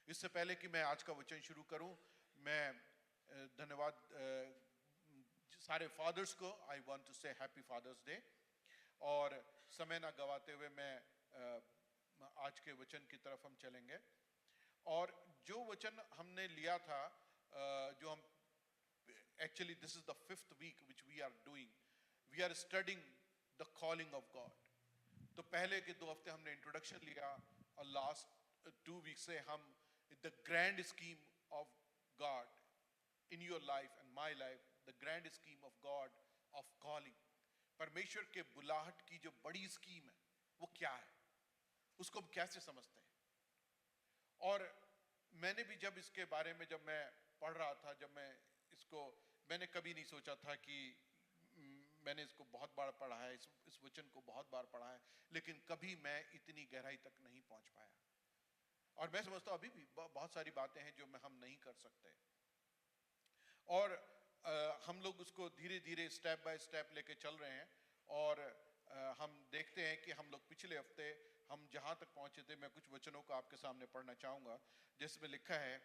इससे पहले कि मैं आज का वचन शुरू करूं, मैं धन्यवाद सारे फादर्स को, आई वांट टू से हैप्पी फादर्स डे। और समय ना गवाते हुए मैं आज के वचन की तरफ हम चलेंगे। और जो वचन हमने लिया था, जो हम actually this is the 5th week which we are doing, we are studying the calling of God. तो पहले के 2 हफ्ते हमने इंट्रोडक्शन लिया और लास्ट 2 वीक से हम the grand scheme of God in your life and my life, the grand scheme of God of calling. परमेश्वर के बुलाहट की जो बड़ी स्कीम है वो क्या है, उसको हम कैसे समझते हैं। और मैंने भी जब इसके बारे में जब मैं पढ़ रहा था, जब मैं इसको, मैंने कभी नहीं सोचा था कि मैंने इसको बहुत बार पढ़ा है, इस वचन को बहुत बार पढ़ा है, लेकिन कभी मैं इतनी गहराई तक नहीं पहुंच पाया। और मैं समझता हूं अभी भी बहुत सारी बातें हैं जो हम नहीं कर सकते। और हम लोग उसको धीरे धीरे स्टेप बाय स्टेप लेके चल रहे हैं। और हम देखते हैं कि हम लोग पिछले हफ्ते हम जहां तक पहुंचे थे, मैं कुछ वचनों को आपके सामने पढ़ना चाहूंगा जिसमें लिखा है,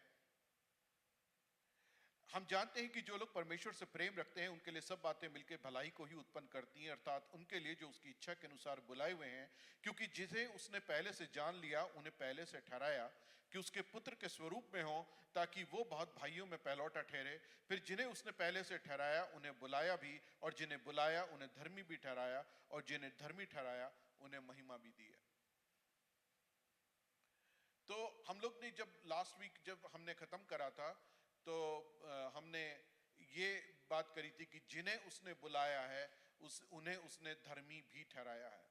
हम जानते हैं कि जो लोग परमेश्वर से प्रेम रखते हैं उनके लिए सब बातें मिलकर भलाई को ही उत्पन्न करती हैं, अर्थात उनके लिए जो उसकी इच्छा के अनुसार बुलाए हुए हैं। क्योंकि जिसे उसने पहले से जान लिया उन्हें पहले से ठहराया कि उसके पुत्र के स्वरूप में हो, ताकि वो बहुत भाइयों में पहलौठा ठहरे। फिर जिन्हें उसने पहले से ठहराया उन्हें बुलाया भी, और जिन्हें बुलाया उन्हें धर्मी भी ठहराया, और जिन्हें धर्मी ठहराया उन्हें महिमा भी दी है। तो हम लोग ने जब लास्ट वीक जब हमने खत्म करा था, तो हमने ये बात करी थी कि जिन्हें उसने बुलाया है उन्हें उसने धर्मी भी ठहराया है।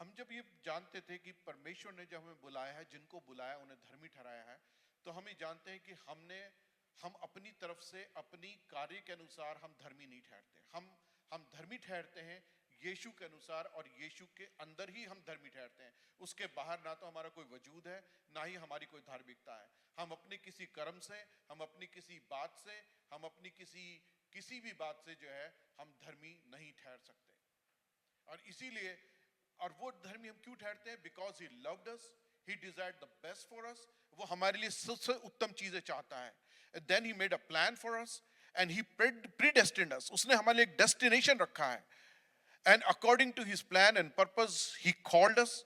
हम जब ये जानते थे कि परमेश्वर ने जब हमें बुलाया है, जिनको बुलाया उन्हें धर्मी ठहराया है, तो हम ये जानते हैं कि हम अपनी तरफ से अपनी कार्य के अनुसार हम धर्मी नहीं ठहरते। हम धर्मी ठहरते हैं यीशु के अनुसार, और यीशु के अंदर ही हम धर्मी ठहरते हैं। उसके बाहर ना तो हमारा कोई वजूद है, ना ही हमारी कोई धार्मिकता है। हम अपने किसी कर्म से, हम अपनी किसी बात से, हम अपनी किसी भी बात से जो है हम धर्मी नहीं ठहर सकते। और इसीलिए, और वो धर्मी हम क्यों ठहरते हैं? Because he loved us, he desired the best for us. वो हमारे लिए सबसे उत्तम चीजें चाहता है। Then he made a plan for us and he predestined us. उसने हमारे लिए एक डेस्टिनेशन रखा है। And according to his plan and purpose he called us.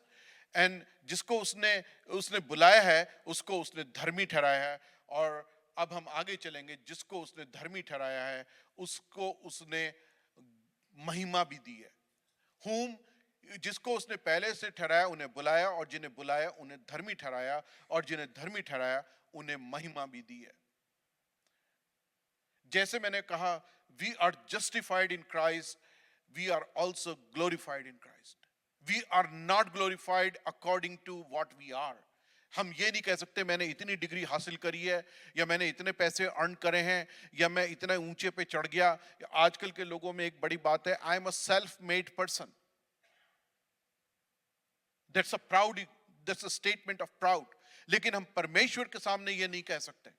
And जिसको उसने बुलाया है उसको उसने धर्मी ठहराया है। और अब हम आगे चलेंगे, जिसको उसने धर्मी ठहराया है उसको उसने महिमा भी दी है। whom, जिसको उसने पहले से ठहराया उन्हें बुलाया, और जिन्हें बुलाया उन्हें धर्मी ठहराया, और जिन्हें धर्मी ठहराया उन्हें महिमा भी दी है। जैसे मैंने कहा, we are justified in Christ, we are also glorified in Christ. We are not glorified according to what we are. हम ये नहीं कह सकते मैंने इतनी डिग्री हासिल करी है, या मैंने इतने पैसे अर्न करे हैं, या मैं इतने ऊंचे पे चढ़ गया। आजकल के लोगों में एक बड़ी बात है, I am a self made person. That's a statement of proud. लेकिन हम परमेश्वर के सामने ये नहीं कह सकते।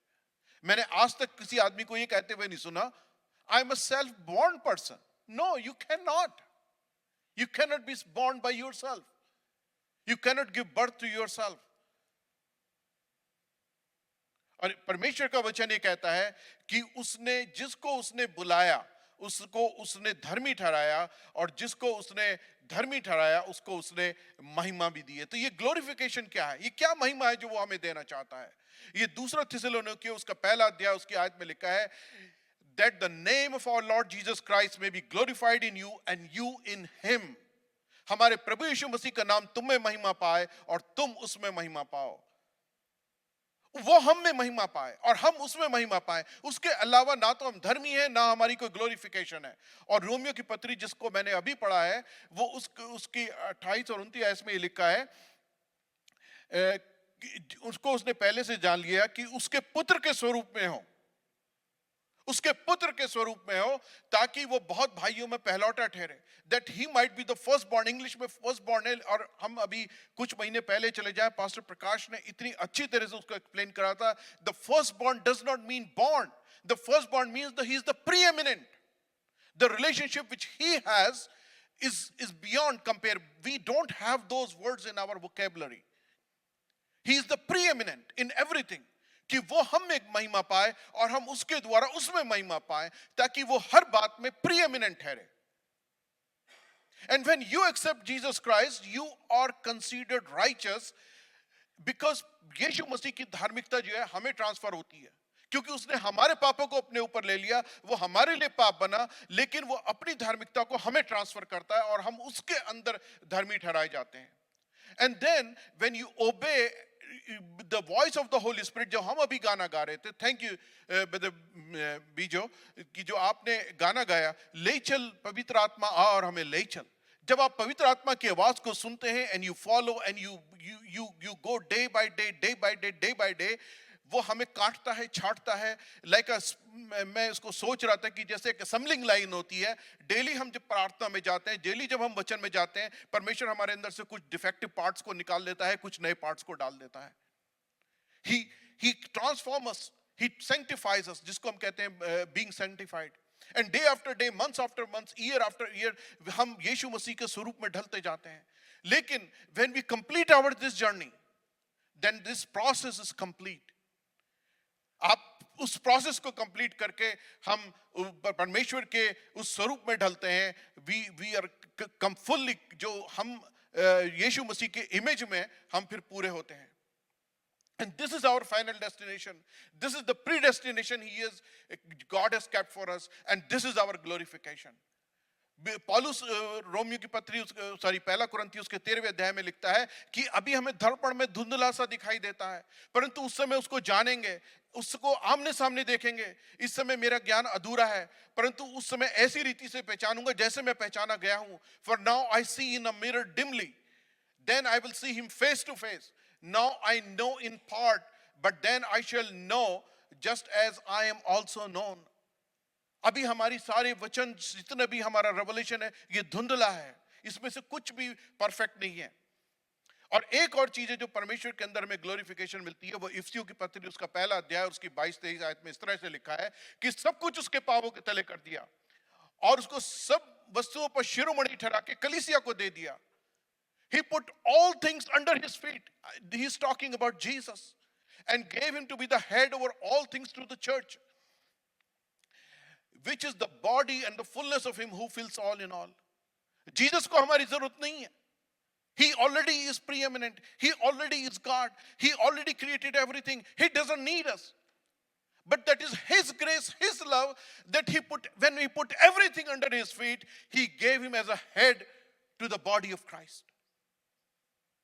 मैंने आज तक किसी आदमी को ये कहते हुए नहीं सुना, I am a self-born person. No, you cannot. You cannot be born by yourself. You cannot give birth to yourself. और परमेश्वर का वचन ये कहता है कि जिसको उसने बुलाया उसको उसने धर्मी ठहराया, और जिसको उसने धर्मी ठहराया उसको उसने महिमा भी दी है। तो ये ग्लोरिफिकेशन क्या है? ये क्या महिमा है जो वो हमें देना चाहता है? ये 2 थिस्सलुनीकियों उसका 1 अध्याय उसकी आयत में लिखा है, that the name of our Lord Jesus Christ may be glorified in you and you in him. हमारे प्रभु यीशु मसीह का नाम तुम में महिमा पाए और तुम उसमें महिमा पाओ। वो हम में महिमा पाए और हम उसमें महिमा पाए। उसके अलावा ना तो हम धर्मी हैं, ना हमारी कोई ग्लोरिफिकेशन है। और रोमियो की पत्री जिसको मैंने अभी पढ़ा है, वो उसकी 28 और 29 आयत में लिखा है, उसको उसने पहले से जान लिया कि उसके पुत्र के स्वरूप में हो, उसके पुत्र के स्वरूप में हो, ताकि वो बहुत भाइयों में पहलौठा ठहरे, that he might be the first born. English में फर्स्ट बॉर्न है, और हम अभी कुछ महीने पहले चले जाए, पास्टर प्रकाश ने इतनी अच्छी तरह से उसको एक्सप्लेन करा था. The first born does not mean born. The first born means that he is the preeminent. The relationship which he has is beyond compare. We don't have those words in our vocabulary. He is the preeminent in everything. कि वो हम एक महिमा पाए और हम उसके द्वारा उसमें महिमा पाए, ताकि वो हर बात में preeminent ठहरे. And when you accept Jesus Christ, you are considered righteous, because यीशु मसीह की धार्मिकता जो है हमें ट्रांसफर होती है, क्योंकि उसने हमारे पापों को अपने ऊपर ले लिया, वो हमारे लिए पाप बना, लेकिन वो अपनी धार्मिकता को हमें ट्रांसफर करता है और हम उसके अंदर धर्मी ठहराए जाते हैं. And then when you obey the voice of the Holy Spirit, जो हम अभी गाना गा रहे थे, थैंक यू ब्रदर बीजो, कि जो आपने गाना गाया, ले चल पवित्र आत्मा आ और हमें ले चल. जब आप पवित्र आत्मा की आवाज को सुनते हैं, and you follow and you go day by day, वो हमें काटता है, छाटता है. मैं इसको सोच रहा था कि जैसे एक असेंबलिंग लाइन होती है, डेली हम जब प्रार्थना में जाते हैं, डेली जब हम वचन में जाते हैं, परमेश्वर हमारे अंदर से कुछ डिफेक्टिव पार्ट्स को निकाल देता है, कुछ नए पार्ट्स को डाल देता है. He transforms us, he sanctifies us, जिसको हम कहते हैं being sanctified. And day after day, months after months, year after year, हम यीशु मसीह के स्वरूप में ढलते जाते हैं. लेकिन when we complete this journey, then this process is complete. आप उस प्रोसेस को कंप्लीट करके हम परमेश्वर के उस स्वरूप में ढलते हैं. वी आर कम फुल्ली, जो हम यीशु मसीह के इमेज में हम फिर पूरे होते हैं. And this is our final destination. This is the predestination God has kept for us, and this is our glorification. पौलुस रोमियो की पत्री पहला कुरिन्थियों के 13वें अध्याय में लिखता है कि अभी हमें दर्पण में धुंधला सा दिखाई देता है, परंतु उस समय उसको जानेंगे, उसको आमने सामने देखेंगे. इस समय मेरा ज्ञान अधूरा है, परंतु उस समय ऐसी रीति से पहचानूंगा जैसे मैं पहचाना गया हूं. For now I see in a mirror dimly, then I will see him face to face. Now I know in part, but then I shall know just as I am also known. अभी हमारी सारे वचन, जितना भी हमारा revelation है, ये धुंधला है, इसमें से कुछ भी परफेक्ट नहीं है. और एक और चीज है जो परमेश्वर के अंदर में ग्लोरिफिकेशन मिलती है, वो इफिसियों की पत्री उसका पहला अध्याय उसकी 22-23 आयत में इस तरह से लिखा है कि सब कुछ उसके पांवों के तले कर दिया और उसको सब वस्तुओं पर शिरोमणि ठहरा के कलीसिया को दे दिया. He put all things under his feet. He's talking about Jesus, and gave him to be the head over all things to the church, which is the body and the fullness of him who fills all in all. Jesus को हमारी जरूरत नहीं है. He already is preeminent. He already is God. He already created everything. He doesn't need us. But that is his grace, his love, that when he put everything under his feet, he gave him as a head to the body of Christ.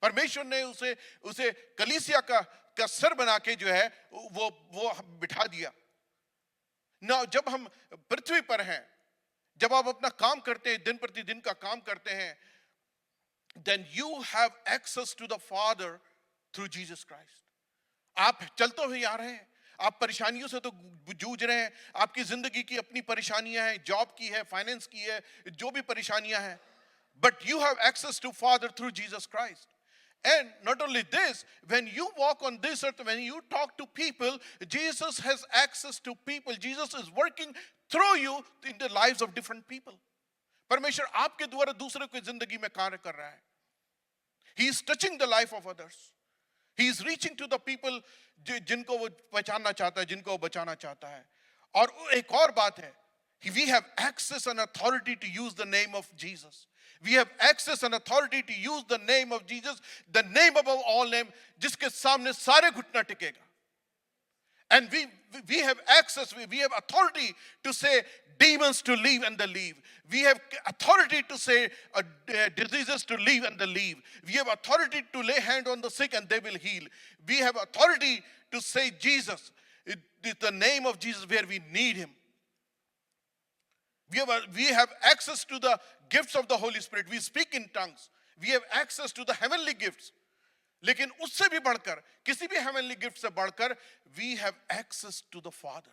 परमेश्वर ने उसे कलीसिया का sir बना के जो है वो बिठा दिया. ना जब हम पृथ्वी पर हैं, जब आप अपना काम करते हैं, दिन प्रतिदिन का काम करते हैं, then you have access to the Father through Jesus Christ. आप चलते हुए आ रहे हैं, आप परेशानियों से तो जूझ रहे हैं, आपकी जिंदगी की अपनी परेशानियां हैं, जॉब की है, फाइनेंस की है, जो भी परेशानियां हैं, but you have access to Father through Jesus Christ. And not only this, when you walk on this earth, when you talk to people, Jesus has access to people. Jesus is working through you in the lives of different people. परमेश्वर आपके द्वारा दूसरे की जिंदगी में कार्य कर रहा है. He is touching the life of others. He is reaching to the people जिनको वो पहचानना चाहता है, जिनको वो बचाना चाहता है. और एक और बात है, we have access and authority to use the name of Jesus. We have access and authority to use the name of Jesus, the name above all names, जिसके सामने सारे घुटना टिकेगा. And we have access, we have authority to say demons to leave and they leave. We have authority to say diseases to leave and they leave. We have authority to lay hand on the sick and they will heal. We have authority to say Jesus, it is the name of Jesus where we need him. We have access to the gifts of the Holy Spirit. We speak in tongues. We have access to the heavenly gifts. लेकिन उससे भी बढ़कर, किसी भी heavenly gift से बढ़कर, we have access to the Father.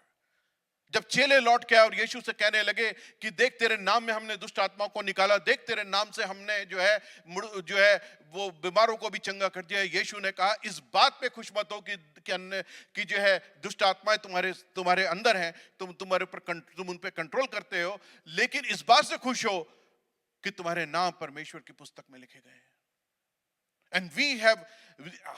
जब चेले लौट के आए और यीशु से कहने लगे कि देख तेरे नाम में हमने दुष्ट आत्माओं को निकाला, देख तेरे नाम से हमने जो है वो बीमारों को भी चंगा कर दिया, यीशु ने कहा इस बात पे खुश मत हो कि जो है दुष्ट आत्माएं तुम्हारे अंदर हैं, तुम उन पे कंट्रोल करते हो, लेकिन इस बात से खुश हो कि तुम्हारे नाम परमेश्वर की पुस्तक में लिखे गए हैं। And we have,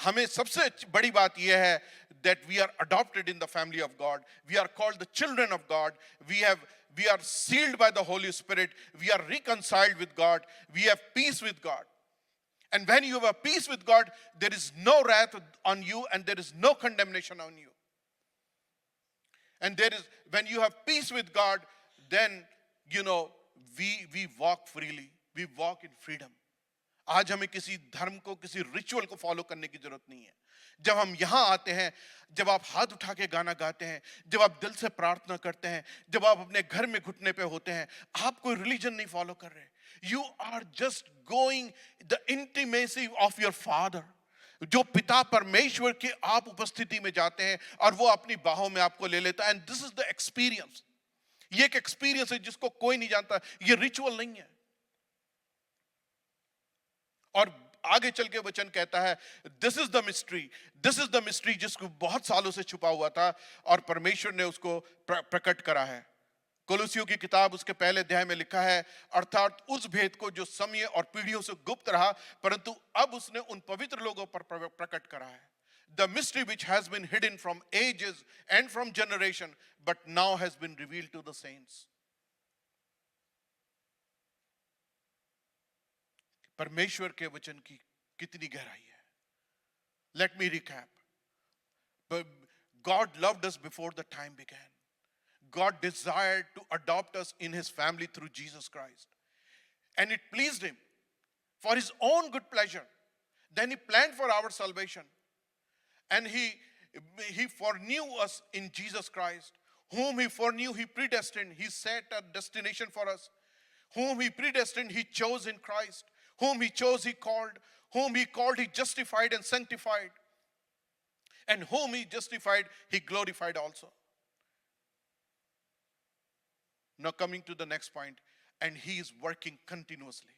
हमें सबसे बड़ी बात यह है that we are adopted in the family of God. We are called the children of God. We are sealed by the Holy Spirit. We are reconciled with God. We have peace with God. And when you have a peace with God, there is no wrath on you and there is no condemnation on you. And when you have peace with God, then we walk freely. We walk in freedom. आज हमें किसी धर्म को, किसी ritual को follow करने की जरूरत नहीं है। जब हम यहां आते हैं, जब आप हाथ उठा के गाना गाते हैं, जब आप दिल से प्रार्थना करते हैं, जब आप अपने घर में घुटने पे होते हैं, आप कोई रिलीजन नहीं फॉलो कर रहे। You are just going the intimacy of your father. जो पिता परमेश्वर की आप उपस्थिति में जाते हैं और वो अपनी बाहों में आपको ले लेता है। And this is the experience. ये एक एक्सपीरियंस है जिसको कोई नहीं जानता। ये रिचुअल नहीं है। और आगे चल के वचन कहता है दिस इज द मिस्ट्री जिसको बहुत सालों से छुपा हुआ था और परमेश्वर ने उसको प्रकट करा है। कोलोसियों की किताब उसके पहले अध्याय में लिखा है, अर्थात उस भेद को जो समय और पीढ़ियों से गुप्त रहा परंतु अब उसने उन पवित्र लोगों पर प्रकट करा है। The mystery which has been hidden from ages and from generation but now has been revealed to the saints. परमेश्वर के वचन की कितनी गहराई है। Let me recap. God loved us before the time began. God desired to adopt us in his family through Jesus Christ. And it pleased him for his own good pleasure. Then he planned for our salvation. And he foreknew us in Jesus Christ. Whom he foreknew, he predestined. He set a destination for us. Whom he predestined, he chose in Christ. Whom he chose, he called. Whom he called, he justified and sanctified. And whom he justified, he glorified also. Now coming to the next point. And he is working continuously.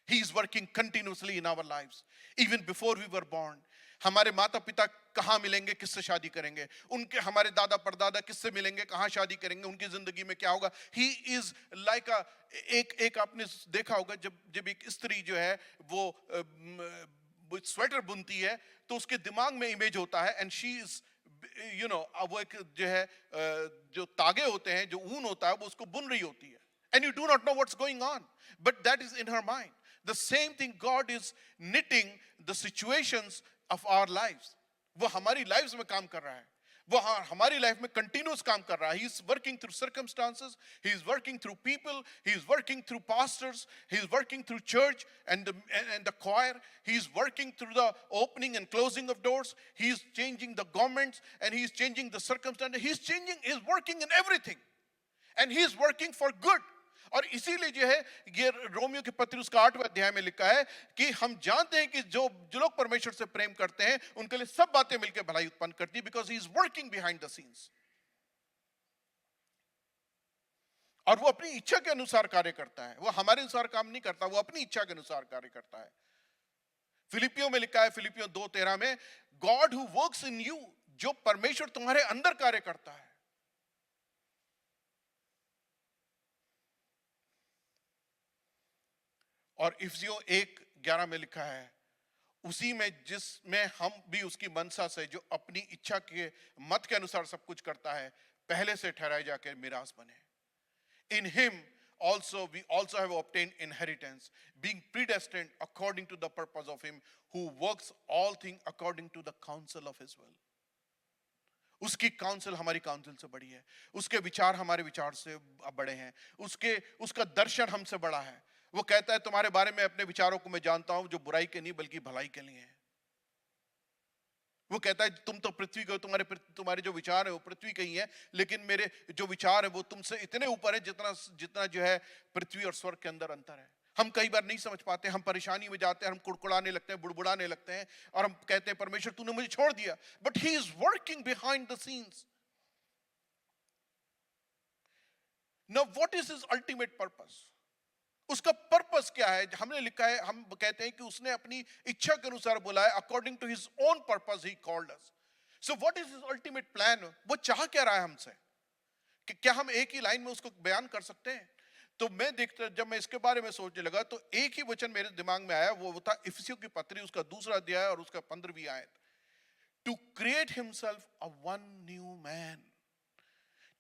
He is working continuously in our lives. Even before we were born. हमारे माता पिता कहाँ मिलेंगे, किससे शादी करेंगे, उनके हमारे दादा परदादा किससे मिलेंगे, कहाँ शादी करेंगे, उनकी जिंदगी में क्या होगा। He is like एक आपने देखा होगा जब एक स्त्री जो है वो स्वेटर बुनती है तो उसके दिमाग में इमेज होता है and she is वो एक जो है जो तागे होते हैं, जो ऊन होता है वो उसको बुन रही होती है and you do not know what's going on but that is in her mind. The same thing, God is knitting the situations of our lives. वो हमारी लाइफ्स में काम कर रहा है, वो हमारी लाइफ में कंटिन्यूस काम कर रहा है. He is working through circumstances, he is working through people, he is working through pastors, he is working through church and the choir, he is working through the opening and closing of doors, he is changing the governments and he is changing the circumstances, he is working in everything and he is working for good. और इसीलिए जो है ये Romeo के पत्र उसका 8वें अध्याय में लिखा है कि हम जानते हैं कि जो लोग परमेश्वर से प्रेम करते हैं उनके लिए सब बातें मिलकर भलाई उत्पन्न करती है, because he is working behind the scenes. और वो अपनी इच्छा के अनुसार कार्य करता है, वो हमारे अनुसार काम नहीं करता, वो अपनी इच्छा के अनुसार कार्य करता है. फिलिपियों में लिखा है, फिलिपियों 2:13 में, God who works in you, जो परमेश्वर तुम्हारे अंदर कार्य करता है. और इफिसियों 1:11 में लिखा है, उसी में जिसमें हम भी उसकी मनसा से जो अपनी इच्छा के मत के अनुसार सब कुछ करता है, पहले से ठहराए जाकर मिरास बने. In him also we also have obtained inheritance, being predestined according to the purpose of him who works all things according to the counsel of his will. उसकी काउंसिल हमारी काउंसिल से बड़ी है, उसके विचार हमारे विचार से बड़े हैं, उसका दर्शन हमसे बड़ा है. वो कहता है तुम्हारे बारे में अपने विचारों को मैं जानता हूं जो बुराई के नहीं बल्कि भलाई के लिए हैं. वो कहता है तुम तो पृथ्वी के हो, तुम्हारे जो विचार है वो पृथ्वी के ही है, लेकिन मेरे जो विचार है वो तुमसे इतने ऊपर है जितना जो है पृथ्वी और स्वर्ग के अंदर अंतर है. हम कई बार नहीं समझ पाते, हम परेशानी में जाते हैं, हम कुड़कुड़ाने लगते हैं, बुड़बुड़ाने लगते हैं और हम कहते हैं परमेश्वर तूने मुझे छोड़ दिया. But he is working behind the scenes. Now what is his ultimate purpose? उसका पर्पस क्या है? हमने लिखा है, हम कहते हैं कि उसने अपनी इच्छा के अनुसार बुलाया, according to his own purpose he called us. So what is his ultimate plan? वो चाह क्या रहा है हमसे? कि क्या हम एक ही लाइन में उसको बयान कर सकते हैं? तो मैं देखता, जब मैं इसके बारे में सोचने लगा तो एक ही वचन मेरे दिमाग में आया, वो था इफिसियों की पत्री उसका 2 अध्याय और उसका 15वीं आयत. To create himself a one new man.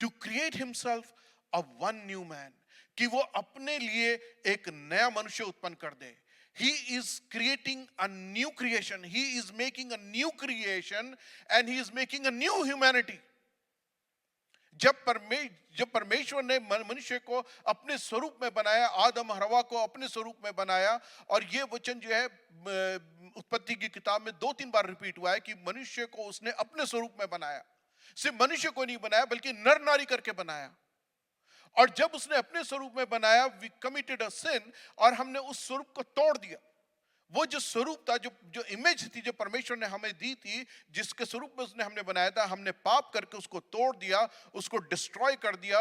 To create himself a one new man, कि वो अपने लिए एक नया मनुष्य उत्पन्न कर दे. He is creating a new creation. He is making a new creation and he is making a new humanity. जब परमेश्वर ने मनुष्य को अपने स्वरूप में बनाया, आदम हवा को अपने स्वरूप में बनाया, और ये वचन जो है उत्पत्ति की किताब में 2-3 बार रिपीट हुआ है कि मनुष्य को उसने अपने स्वरूप में बनाया. सिर्फ मनुष्य को नहीं बनाया बल्कि नर नारी करके बनाया. और जब उसने अपने स्वरूप में बनाया, वी कमिटेड अ सिन, और हमने उस स्वरूप को तोड़ दिया. वो जो स्वरूप था, जो इमेज थी, जो परमेश्वर ने हमें दी थी, जिसके स्वरूप में उसने हमने बनाया था, हमने पाप करके उसको तोड़ दिया, उसको डिस्ट्रॉय कर दिया,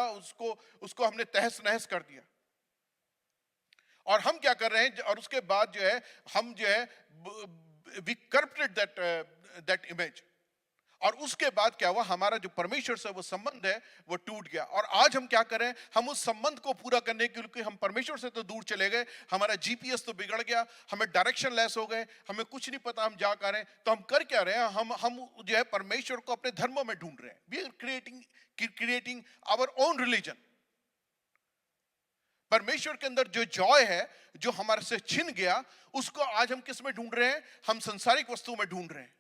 उसको हमने तहस नहस कर दिया. और हम क्या कर रहे हैं? और उसके बाद जो है हम जो है वी करप्टेड दैट इमेज. और उसके बाद क्या हुआ? हमारा जो परमेश्वर से वो संबंध है वो टूट गया. और आज हम क्या करें? हम उस संबंध को पूरा करने के लिए, हम परमेश्वर से तो दूर चले गए, हमारा जीपीएस तो बिगड़ गया, हमें डायरेक्शन लेस हो गए, हमें कुछ नहीं पता हम जा कर रहे हैं. तो हम कर क्या रहे हैं? हम जो है परमेश्वर को अपने धर्मों में ढूंढ रहे हैं. We are creating our own religion. परमेश्वर के अंदर जो जॉय है, जो हमारे से छिन गया, उसको आज हम किस में ढूंढ रहे हैं? हम संसारिक वस्तुओं में ढूंढ रहे हैं.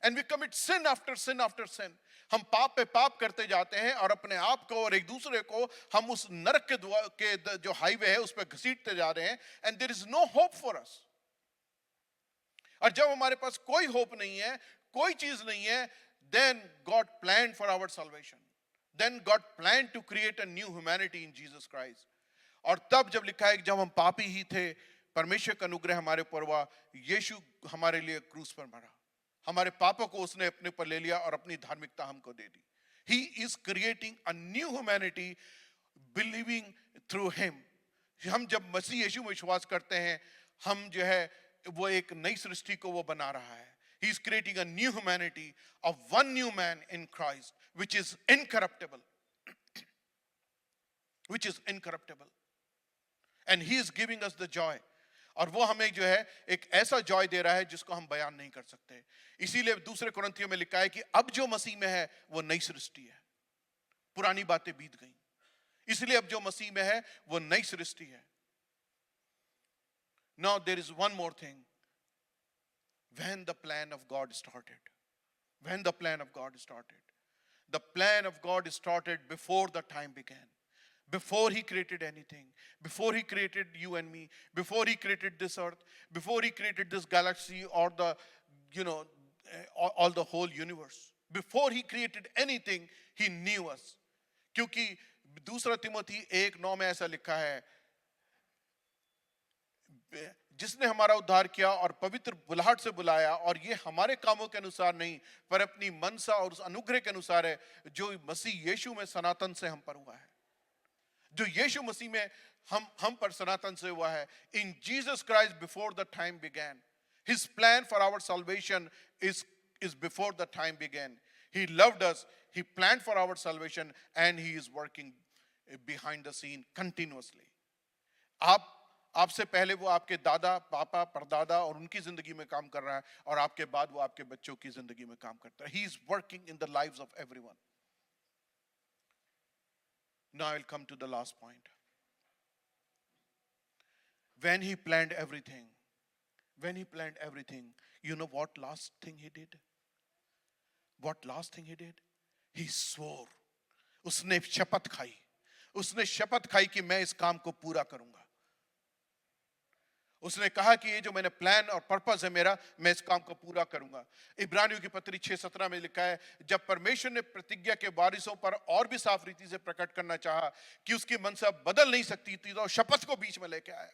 And we commit sin after sin after sin. हम पाप पे पाप करते जाते हैं और अपने आप को और एक दूसरे को हम उस नरक के जो हाईवे है उस पे घसीटते जा रहे हैं. And there is no hope for us. और जब हमारे पास कोई होप नहीं है, कोई चीज नहीं है, then God planned for our salvation. Then God planned to create a new humanity in Jesus Christ. और तब जब लिखा है कि जब हम पापी ही थे, परमेश्वर का अनुग्रह हमारे ऊपर हुआ, यीशु हमारे लिए क्रूस पर मरा, हमारे पापों को उसने अपने पर ले लिया और अपनी धार्मिकता हमको दे दी. He is creating a new humanity believing through him. हम जब मसीह यीशु में विश्वास करते हैं, हम जो है वो एक नई सृष्टि को वो बना रहा है. He is creating a new humanity of one new man in Christ, which is incorruptible. Which is incorruptible. And he is giving us the joy. और वो हमें जो है एक ऐसा जॉय दे रहा है जिसको हम बयान नहीं कर सकते. इसीलिए दूसरे कुरिन्थियों में लिखा है कि अब जो मसीह में है वो नई सृष्टि है, पुरानी बातें बीत गई. इसलिए अब जो मसीह में है वो नई सृष्टि है. Now there is one more thing. When the plan of God started, the plan of God started before the time began. Before he created anything, before he created you and me, before he created this earth, before he created this galaxy or all the whole universe, before he created anything, he knew us. क्योंकि 2 तिमोथी 1:9 में ऐसा लिखा है, जिसने हमारा उद्धार किया और पवित्र बुलाहट से बुलाया, और ये हमारे कामों के अनुसार नहीं पर अपनी मनसा और उस अनुग्रह के अनुसार है जो मसीह यीशु में सनातन से हम पर हुआ है. जो यीशु मसीह में हम पर सनातन से हुआ है. In Jesus Christ before the time began. His plan for our salvation is before the time began. He loved us, he planned for our salvation, and he is working behind the scene continuously. आपसे पहले वो आपके दादा, पापा, परदादा और उनकी जिंदगी में काम कर रहा है, और आपके बाद वो आपके बच्चों की जिंदगी में काम करता है. He is working in the lives of everyone. Now I will come to the last point. When he planned everything, you know what last thing he did? What last thing he did? He swore. उसने शपथ खाई कि मैं इस काम को पूरा करूंगा. उसने कहा कि ये जो मैंने प्लान और पर्पस है मेरा, मैं इस काम को पूरा करूंगा. इब्रानियों की पत्री 6:17 में लिखा है, जब परमेश्वर ने प्रतिज्ञा के वारिसों पर और भी साफ रीति से प्रकट करना चाहा कि उसकी मनसा बदल नहीं सकती थी, तो शपथ को बीच में लेके आया.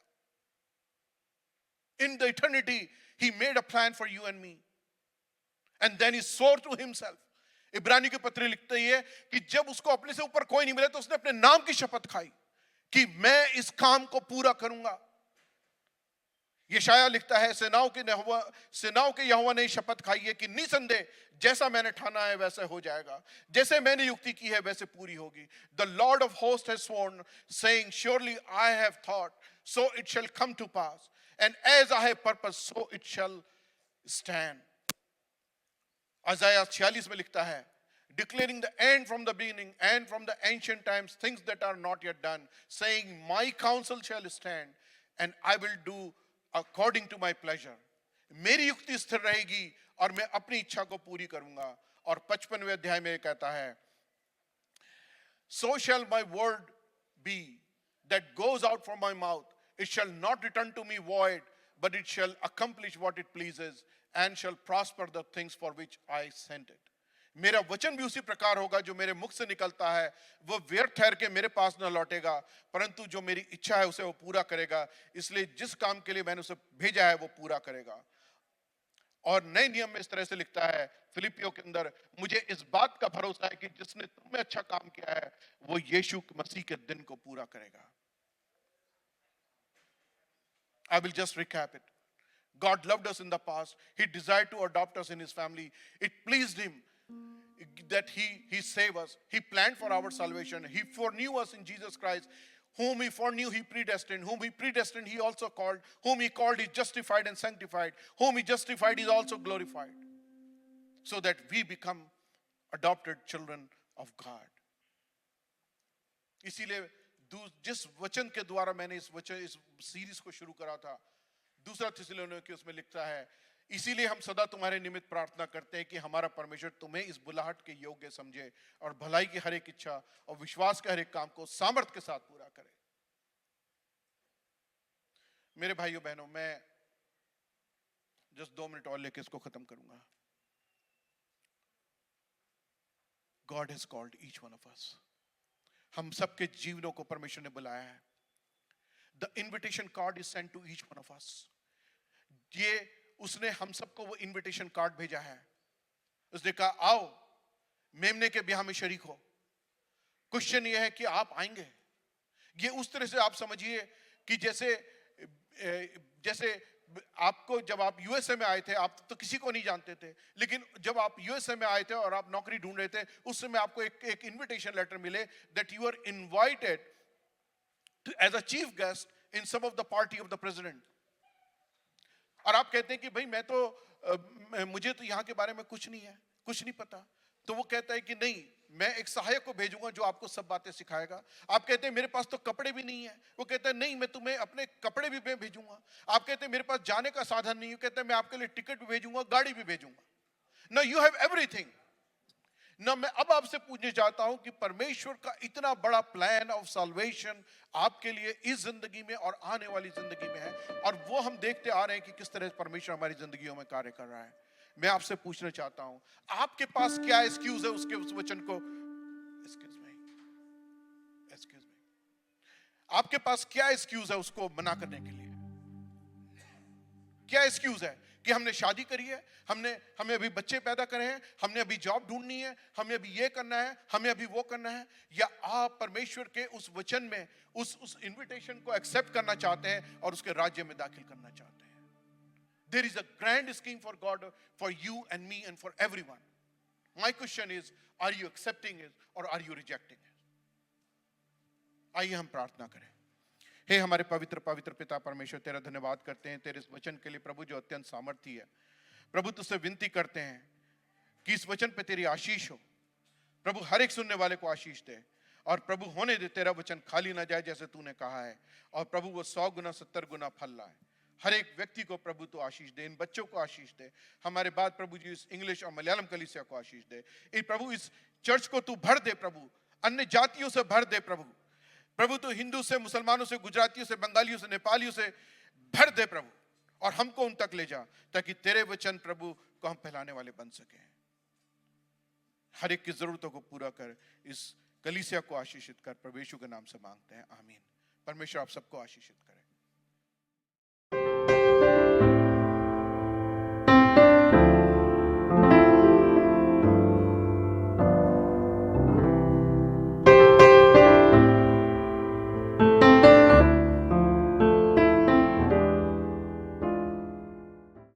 In the eternity, he made a plan for you and me. And then he swore to himself. इब्रानी के पत्र लिखते ही है कि जब उसको अपने से ऊपर कोई नहीं मिला तो उसने अपने नाम की शपथ खाई कि मैं इस काम को पूरा करूंगा। यशाया लिखता है, सेनाओं के यहोवा ने शपथ खाई है कि निसंदेह जैसा मैंने ठाना है वैसा हो जाएगा, जैसे मैंने युक्ति की है वैसे पूरी होगी। The lord of host has sworn, saying, surely I have thought, so it shall come to pass, and as I have purposed, so it shall stand. Isaiah 46 में लिखता है, declaring the end from the beginning and from the ancient times things that are not yet done, saying, my counsel shall stand and I will do according to my pleasure. मेरी युक्ति स्थिर रहेगी और मैं अपनी इच्छा को पूरी करूंगा। और 55वें अध्याय में कहता है, so shall my word be that goes out from my mouth, it shall not return to me void, but it shall accomplish what it pleases and shall prosper the things for which I sent it. मेरा वचन भी उसी प्रकार होगा जो मेरे मुख से निकलता है, वो व्यर्थ ठहर के मेरे पास न लौटेगा, परंतु जो मेरी इच्छा है उसे वो पूरा करेगा। इसलिए जिस काम के लिए मैंने उसे भेजा है वो पूरा करेगा। और नए नियम में इस तरह से लिखता है फिलिपियों के अंदर, मुझे इस बात का भरोसा है कि जिसने तुम में अच्छा काम किया है वो यीशु मसीह के दिन को पूरा करेगा। I will just recap it. God loved us in the past. He desired to adopt us in his family. It pleased him that he saved us. He planned for our salvation. He foreknew us in Jesus Christ. Whom he foreknew, he predestined. Whom he predestined, he also called. Whom he called, he justified and sanctified. Whom he justified, he also glorified. So that we become adopted children of God. इसीलिए जिस वचन के द्वारा मैंने इस series को शुरू करा था, दूसरा थिस्सलुनीके उसमें लिखता है, इसीलिए हम सदा तुम्हारे निमित्त प्रार्थना करते हैं कि हमारा परमेश्वर तुम्हें इस बुलाहट के योग्य समझे और भलाई की हर एक इच्छा और विश्वास के हर एक काम को सामर्थ के साथ पूरा करे। मेरे भाइयों बहनों, मैं जस्ट 2 मिनट और लेके इसको खत्म करूंगा। God has called each one of us. हम सबके जीवनों को परमेश्वर ने बुलाया है। The invitation card is sent to each one of us. ये उसने हम सबको वो इनविटेशन कार्ड भेजा है। उसने कहा आओ मेमने के ब्याह में शरीक हो। क्वेश्चन ये है कि आप आएंगे। ये उस तरह से आप समझिए कि जैसे आपको जब आप यूएसए में आए थे, आप तो किसी को नहीं जानते थे, लेकिन जब आप यूएसए में आए थे और आप नौकरी ढूंढ रहे थे, उस समय आपको एक इनविटेशन लेटर मिले that you are invited as a chief guest in some of the party of the president. और आप कहते हैं कि भाई मुझे तो यहाँ के बारे में कुछ नहीं है, कुछ नहीं पता। तो वो कहता है कि नहीं, मैं एक सहायक को भेजूंगा जो आपको सब बातें सिखाएगा। आप कहते हैं मेरे पास तो कपड़े भी नहीं है, वो कहता है नहीं, मैं तुम्हें अपने कपड़े भी भेजूंगा। आप कहते हैं मेरे पास जाने का साधन नहीं है, कहते हैं मैं आपके लिए टिकट भी भेजूंगा, गाड़ी भी भेजूंगा। Now you have everything. ना मैं अब आपसे पूछने चाहता हूं कि परमेश्वर का इतना बड़ा प्लान ऑफ सल्वेशन आपके लिए इस जिंदगी में और आने वाली जिंदगी में है, और वो हम देखते आ रहे हैं कि किस तरह परमेश्वर हमारी जिंदगियों में कार्य कर रहा है। मैं आपसे पूछना चाहता हूं, आपके पास क्या एक्सक्यूज है उसके उस वचन को, एक्सक्यूज मी, आपके पास क्या एक्सक्यूज है उसको मना करने के लिए? क्या एक्सक्यूज है कि हमने शादी करी है, हमें अभी बच्चे पैदा करे हैं, हमने अभी जॉब ढूंढनी है, हमें अभी ये करना है, हमें अभी वो करना है? या आप परमेश्वर के उस वचन में उस इनविटेशन को एक्सेप्ट करना चाहते हैं और उसके राज्य में दाखिल करना चाहते हैं? There is a grand scheme for God, for you and me and for everyone. My question is, are you accepting it or are you rejecting it? आइए हम प्रार्थना करें। हे हमारे पवित्र पवित्र पिता परमेश्वर, तेरा धन्यवाद करते हैं तेरे इस वचन के लिए प्रभु जो अत्यंत सामर्थी है। प्रभु तुझसे विनती करते हैं कि इस वचन पे तेरी आशीष हो। प्रभु हर एक सुनने वाले को आशीष दे, और प्रभु होने दे तेरा वचन खाली ना जाए जैसे तूने कहा है, और प्रभु वो 100 गुना 70 गुना फल लाए। हर एक व्यक्ति को प्रभु तो आशीष दे, इन बच्चों को आशीष दे, हमारे बाद प्रभु जी इस इंग्लिश और मलयालम कलीसिया को आशीष दे। प्रभु इस चर्च को तू भर दे प्रभु, अन्य जातियों से भर दे प्रभु। प्रभु तू हिंदू से, मुसलमानों से, गुजरातियों से, बंगालियों से, नेपालियों से भर दे प्रभु, और हमको उन तक ले जा ताकि तेरे वचन प्रभु को हम फैलाने वाले बन सके। हर एक की जरूरतों को पूरा कर, इस कलीसिया को आशीषित कर, प्रभु यीशु के नाम से मांगते हैं, आमीन। परमेश्वर आप सबको आशीषित कर।